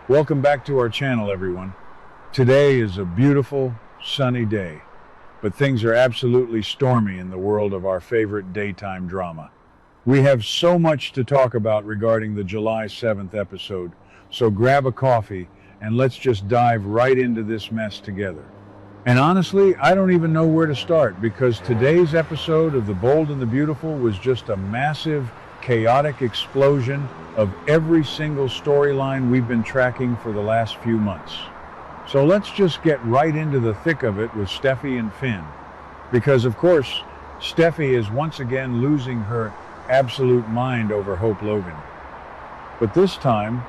Welcome back to our channel, everyone. Today is a beautiful, sunny day, but things are absolutely stormy in the world of our favorite daytime drama. We have so much to talk about regarding the July 7th episode, so grab a coffee and let's just dive right into this mess together. And honestly, I don't even know where to start because today's episode of The Bold and the Beautiful was just a massive, chaotic explosion of every single storyline we've been tracking for the last few months. So let's just get right into the thick of it with Steffi and Finn. Because of course, Steffi is once again losing her absolute mind over Hope Logan. But this time,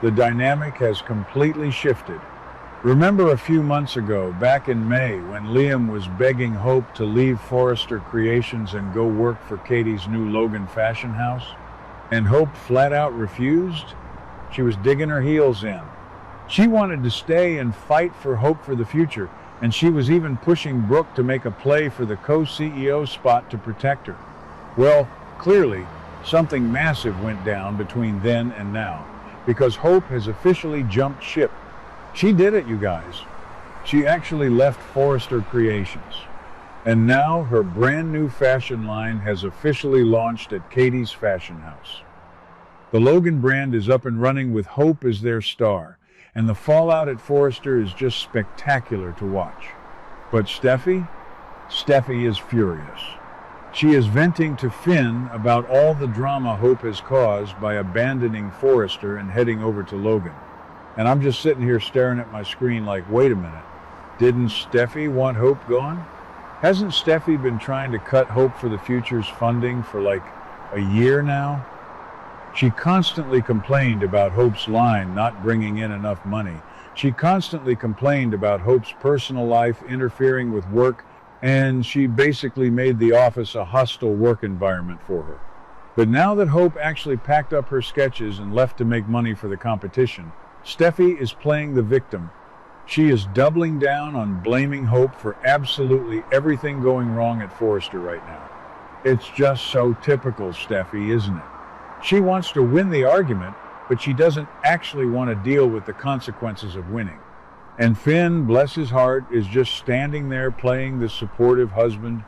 the dynamic has completely shifted. Remember a few months ago, back in May, when Liam was begging Hope to leave Forrester Creations and go work for Katie's new Logan fashion house? And Hope flat out refused? She was digging her heels in. She wanted to stay and fight for Hope for the future, and she was even pushing Brooke to make a play for the co-CEO spot to protect her. Well, clearly, something massive went down between then and now, because Hope has officially jumped ship. She did it, you guys. She actually left Forrester Creations. And now her brand new fashion line has officially launched at Katie's fashion house. The Logan brand is up and running with Hope as their star, and the fallout at Forrester is just spectacular to watch. But Steffi is furious. She is venting to Finn about all the drama Hope has caused by abandoning Forrester and heading over to Logan. And I'm just sitting here staring at my screen like, wait a minute, didn't Steffi want Hope gone? Hasn't Steffi been trying to cut Hope for the Future's funding for like a year now? She constantly complained about Hope's line not bringing in enough money. She constantly complained about Hope's personal life interfering with work, and she basically made the office a hostile work environment for her. But now that Hope actually packed up her sketches and left to make money for the competition, Steffi is playing the victim. She is doubling down on blaming Hope for absolutely everything going wrong at Forrester right now. It's just so typical Steffi, isn't it? She wants to win the argument, but she doesn't actually want to deal with the consequences of winning. And Finn, bless his heart, is just standing there playing the supportive husband.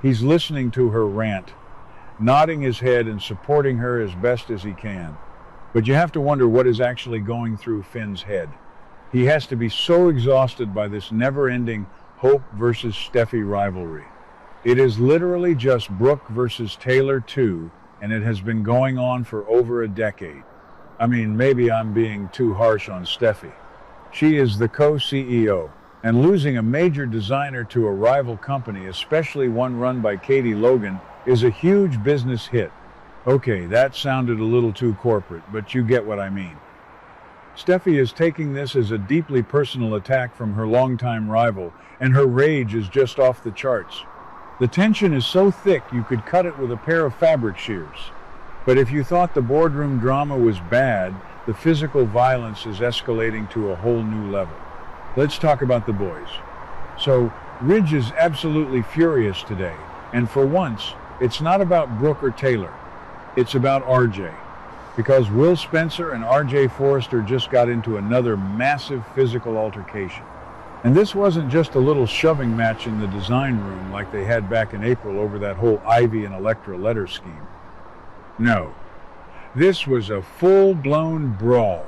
He's listening to her rant, nodding his head and supporting her as best as he can. But you have to wonder what is actually going through Finn's head. He has to be so exhausted by this never-ending Hope versus Steffi rivalry. It is literally just Brooke versus Taylor 2, and it has been going on for over a decade. I mean, maybe I'm being too harsh on Steffi. She is the co-CEO, and losing a major designer to a rival company, especially one run by Katie Logan, is a huge business hit. Okay, that sounded a little too corporate, but you get what I mean. Steffi is taking this as a deeply personal attack from her longtime rival, and her rage is just off the charts. The tension is so thick you could cut it with a pair of fabric shears. But if you thought the boardroom drama was bad, the physical violence is escalating to a whole new level. Let's talk about the boys. So, Ridge is absolutely furious today, and for once, it's not about Brooke or Taylor. It's about RJ. Because Will Spencer and RJ Forrester just got into another massive physical altercation. And this wasn't just a little shoving match in the design room like they had back in April over that whole Ivy and Electra letter scheme. No. This was a full-blown brawl.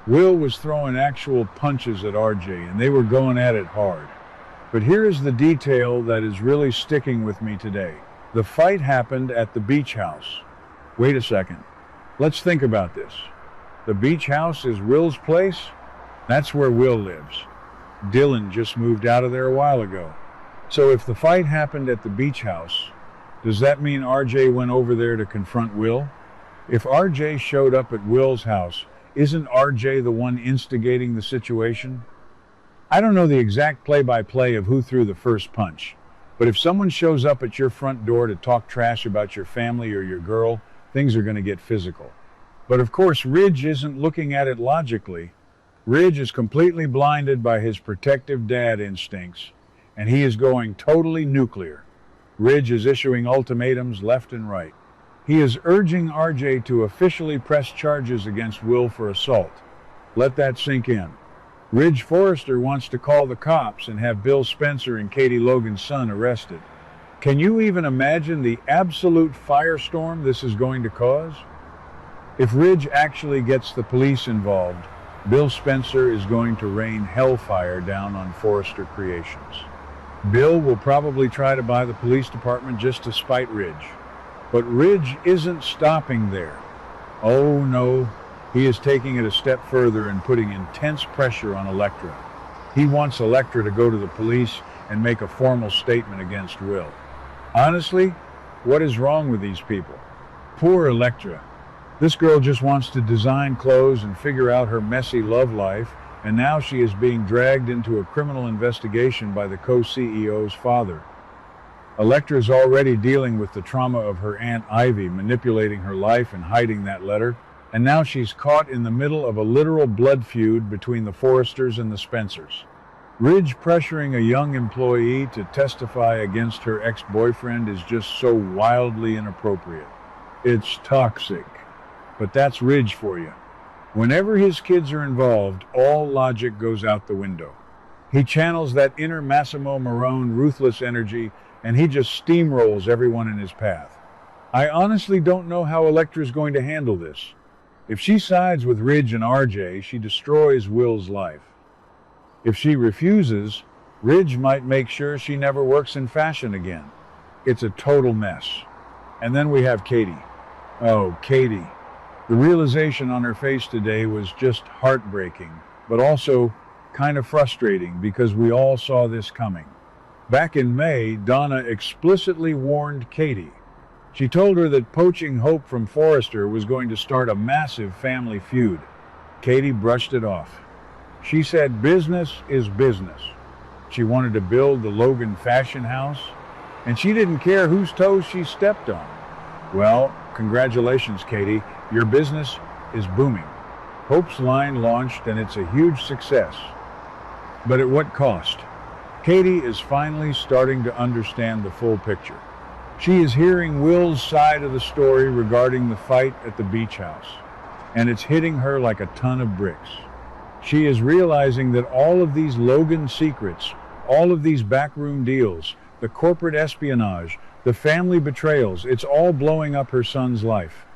Will was throwing actual punches at RJ, and they were going at it hard. But here is the detail that is really sticking with me today. The fight happened at the beach house. Wait a second. Let's think about this. The beach house is Will's place? That's where Will lives. Dylan just moved out of there a while ago. So if the fight happened at the beach house, does that mean RJ went over there to confront Will? If RJ showed up at Will's house, isn't RJ the one instigating the situation? I don't know the exact play-by-play of who threw the first punch, but if someone shows up at your front door to talk trash about your family or your girl, things are going to get physical. But of course, Ridge isn't looking at it logically. Ridge is completely blinded by his protective dad instincts, and he is going totally nuclear. Ridge is issuing ultimatums left and right. He is urging RJ to officially press charges against Will for assault. Let that sink in. Ridge Forrester wants to call the cops and have Bill Spencer and Katie Logan's son arrested. Can you even imagine the absolute firestorm this is going to cause? If Ridge actually gets the police involved, Bill Spencer is going to rain hellfire down on Forrester Creations. Bill will probably try to buy the police department just to spite Ridge. But Ridge isn't stopping there. Oh no, he is taking it a step further and putting intense pressure on Elektra. He wants Elektra to go to the police and make a formal statement against Will. Honestly, what is wrong with these people? Poor Elektra. This girl just wants to design clothes and figure out her messy love life, and now she is being dragged into a criminal investigation by the co-CEO's father. Elektra is already dealing with the trauma of her Aunt Ivy manipulating her life and hiding that letter, and now she's caught in the middle of a literal blood feud between the Forresters and the Spencers. Ridge pressuring a young employee to testify against her ex-boyfriend is just so wildly inappropriate. It's toxic. But that's Ridge for you. Whenever his kids are involved, all logic goes out the window. He channels that inner Massimo Marone ruthless energy, and he just steamrolls everyone in his path. I honestly don't know how Elektra's going to handle this. If she sides with Ridge and RJ, she destroys Will's life. If she refuses, Ridge might make sure she never works in fashion again. It's a total mess. And then we have Katie. Oh, Katie. The realization on her face today was just heartbreaking, but also kind of frustrating because we all saw this coming. Back in May, Donna explicitly warned Katie. She told her that poaching Hope from Forrester was going to start a massive family feud. Katie brushed it off. She said business is business. She wanted to build the Logan fashion house, and she didn't care whose toes she stepped on. Well, congratulations, Katie. Your business is booming. Hope's line launched, and it's a huge success. But at what cost? Katie is finally starting to understand the full picture. She is hearing Will's side of the story regarding the fight at the beach house, and it's hitting her like a ton of bricks. She is realizing that all of these Logan secrets, all of these backroom deals, the corporate espionage, the family betrayals, it's all blowing up her son's life.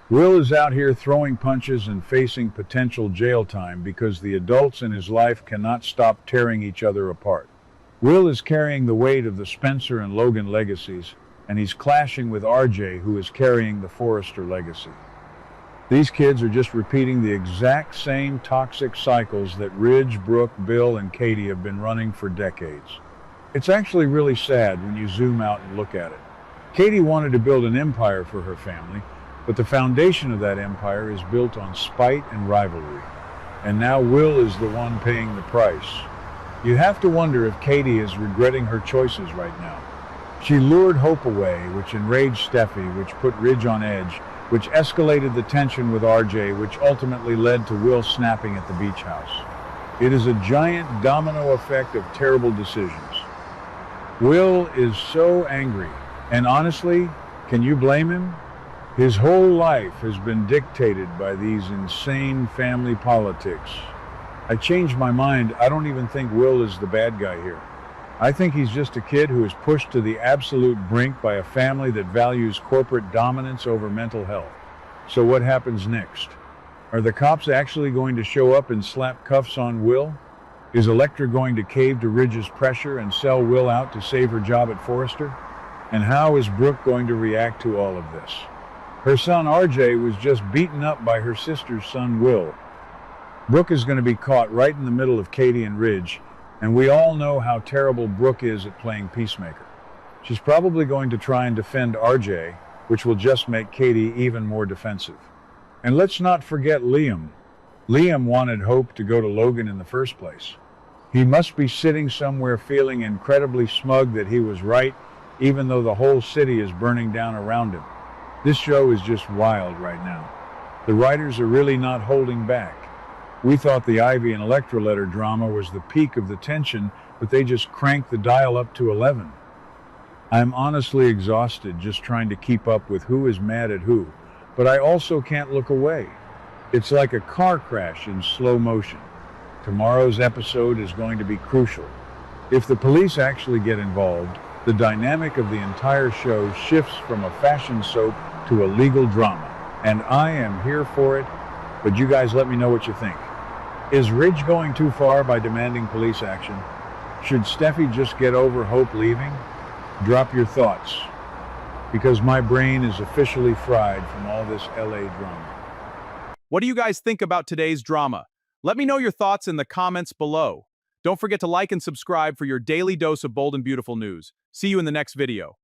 Will is out here throwing punches and facing potential jail time because the adults in his life cannot stop tearing each other apart. Will is carrying the weight of the Spencer and Logan legacies, and he's clashing with RJ, who is carrying the Forrester legacy. These kids are just repeating the exact same toxic cycles that Ridge, Brooke, Bill, and Katie have been running for decades. It's actually really sad when you zoom out and look at it. Katie wanted to build an empire for her family, but the foundation of that empire is built on spite and rivalry. And now Will is the one paying the price. You have to wonder if Katie is regretting her choices right now. She lured Hope away, which enraged Steffi, which put Ridge on edge, which escalated the tension with RJ, which ultimately led to Will snapping at the beach house. It is a giant domino effect of terrible decisions. Will is so angry, and honestly, can you blame him? His whole life has been dictated by these insane family politics. I changed my mind. I don't even think Will is the bad guy here. I think he's just a kid who is pushed to the absolute brink by a family that values corporate dominance over mental health. So what happens next? Are the cops actually going to show up and slap cuffs on Will? Is Elektra going to cave to Ridge's pressure and sell Will out to save her job at Forrester? And how is Brooke going to react to all of this? Her son RJ was just beaten up by her sister's son Will. Brooke is going to be caught right in the middle of Katie and Ridge, and we all know how terrible Brooke is at playing peacemaker. She's probably going to try and defend RJ, which will just make Katie even more defensive. And let's not forget Liam. Liam wanted Hope to go to Logan in the first place. He must be sitting somewhere feeling incredibly smug that he was right, even though the whole city is burning down around him. This show is just wild right now. The writers are really not holding back. We thought the Ivy and Elektra letter drama was the peak of the tension, but they just cranked the dial up to 11. I'm honestly exhausted just trying to keep up with who is mad at who, but I also can't look away. It's like a car crash in slow motion. Tomorrow's episode is going to be crucial. If the police actually get involved, the dynamic of the entire show shifts from a fashion soap to a legal drama. And I am here for it, but you guys let me know what you think. Is Ridge going too far by demanding police action? Should Steffi just get over Hope leaving? Drop your thoughts, because my brain is officially fried from all this LA drama. What do you guys think about today's drama? Let me know your thoughts in the comments below. Don't forget to like and subscribe for your daily dose of bold and beautiful news. See you in the next video.